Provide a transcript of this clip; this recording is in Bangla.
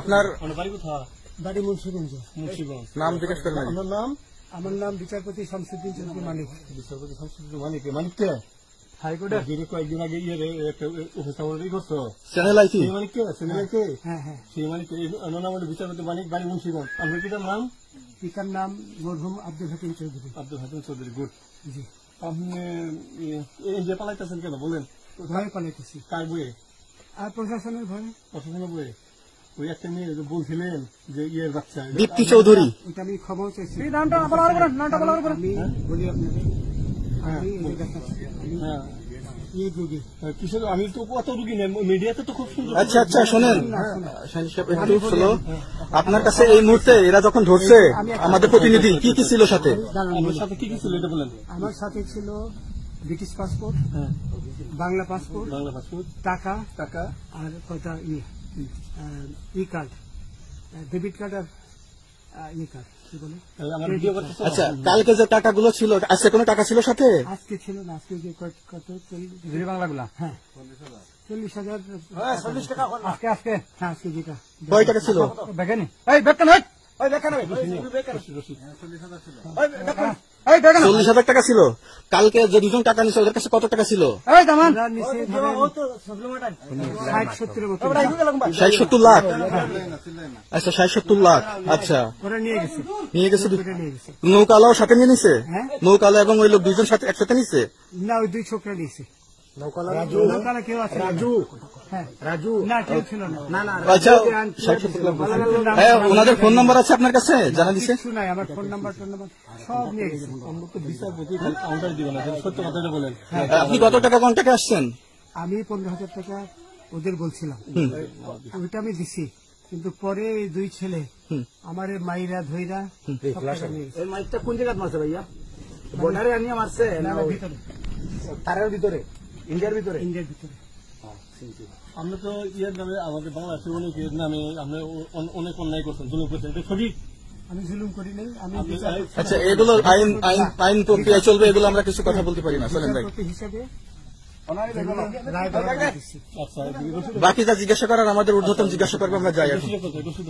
আপনার বাড়ি মুন্সিগঞ্জ। নাম জিজ্ঞেস করবেন? আমার নাম বিচারপতি শামসুদ্দিন চৌধুরী মানিক। বিচারপতি শামসুদ্দিন মানিক। মানিককে হাইকোর্টের কয়েকদিন আগে উপস্থাপন করছো চ্যানেল আইটি মানিককে চ্যানেলকে। হ্যাঁ হ্যাঁ, সেই মানিককে নাম বিচারপতি মানিক, বাড়ি মুন্সিগঞ্জ। আপনার পিতার নাম? পিতার নাম মরহুম আব্দুল হাকিম চৌধুরী। আব্দুল হাকিম চৌধুরী। গুড। জি। আপনি এই যে পালাইতেছেন কেন বলেন? ভয়ে পালাইতেছি। কার বইয়ে? আর প্রশাসনের ভয়ে। প্রশাসনের বইয়ে? ওই একটা মেয়ে বলছিলেন যে ইয়ের বাচ্চা দীপ্তি চৌধুরী। এটা আমি খবর চাইছি। নামটা আমি বলি আপনাদের, আমি এই দেখাচ্ছি, আমি হ্যাঁ এই রোগী। কিসের? আমি তো কত রুগী নেই, মিডিয়াতে তো খুব সুন্দর। আচ্ছা আচ্ছা, শোনেন একটু শোনো। আপনার কাছে এই মুহূর্তে এরা যখন ধরছে আমাদের প্রতিনিধি, কি কি ছিল সাথে? আমার সাথে কি কি ছিল এটা বলেন। আমার সাথে ছিল British passport, Bangla passport, Bangla passport, টাকা টাকা, আর কয়টা ই কার্ড, ডেবিট কার্ড আর ই কার্ড, কি বলে? আমার ভিডিও করতেছ? আচ্ছা, কালকে যে টাকাগুলো ছিল, আজকে কোনো টাকা ছিল সাথে? আজকে ছিল না, আজকে যে কত বাংলাগুলা? হ্যাঁ 40,000। আজকে আজকে হ্যাঁ, আজকে যেটা কয় টাকা ছিল? দেখেনি? এই বেকান হয়, ওই বেকান হয়, 40,000 টাকা ছিল। কালকে যে দুজন টাকা নিছে ওদের কাছে কত টাকা ছিল? এই দামান ওরা নিচে ধরেন 60-70 মতো। 60-70 লাখ। আচ্ছা 60-70 লাখ। আচ্ছা, ওরা নিয়ে গেছে, নিয়ে গেছে। ওরা নিয়ে গেছে। নৌকালাও সাথে নিয়ে নিছে? হ্যাঁ। নৌকালা এবং ওই লোক দুইজন সাথে একসাথে নিছে? না, ওই দুই ছোকরা নিয়েছে। নৌকালা কেউ আছে? হ্যাঁ, রাজু না, কেউ ছিল না। আচ্ছা, 60-70 লাখ। হ্যাঁ, ওনাদের ফোন নাম্বার আছে আপনার কাছে? জানা দিছে? কিছু নাই, আমার ফোন নাম্বার সব নিয়ে গেছে। বিচারপতি কাউন্টার দিবেন না, সত্য কথাটা বলেন। আপনি কত টাকা কন্টাক্টে আসছেন? আমি 15,000 টাকা ওদের বলছিলাম, ওইটা আমি দিছি। কিন্তু পরে এই দুই ছেলে আমার মাইরা ধইরা সব টাকা নিয়ে গেছে। এই মাইকটা কোন জায়গায় মারছে ভাইয়া? বর্ডারে আনিয়ে মারছে না ভিতরে, তারের ভিতরে, ইন্ডিয়ার ভিতরে? ইন্ডিয়ার ভিতরে। আমরা তো ইয়ের নামে, আমাদের বাংলাদেশের অনেকের নামে আপনি অনেক অন্যায় করছেন, জুলুম করছেন, এটা সঠিক? আমি জুলুম করি নাই, আমি আচ্ছা, এগুলো আইন প্রক্রিয়া চলবে, এগুলো আমরা কিছু কথা বলতে পারি না। চলেন ভাই, বিচারপতি হিসাবে রায় দিচ্ছি। আচ্ছা, বাকি যা জিজ্ঞাসা করার আমাদের ঊর্ধ্বতন জিজ্ঞাসা করবো, আমরা যাই এখন। রসিদ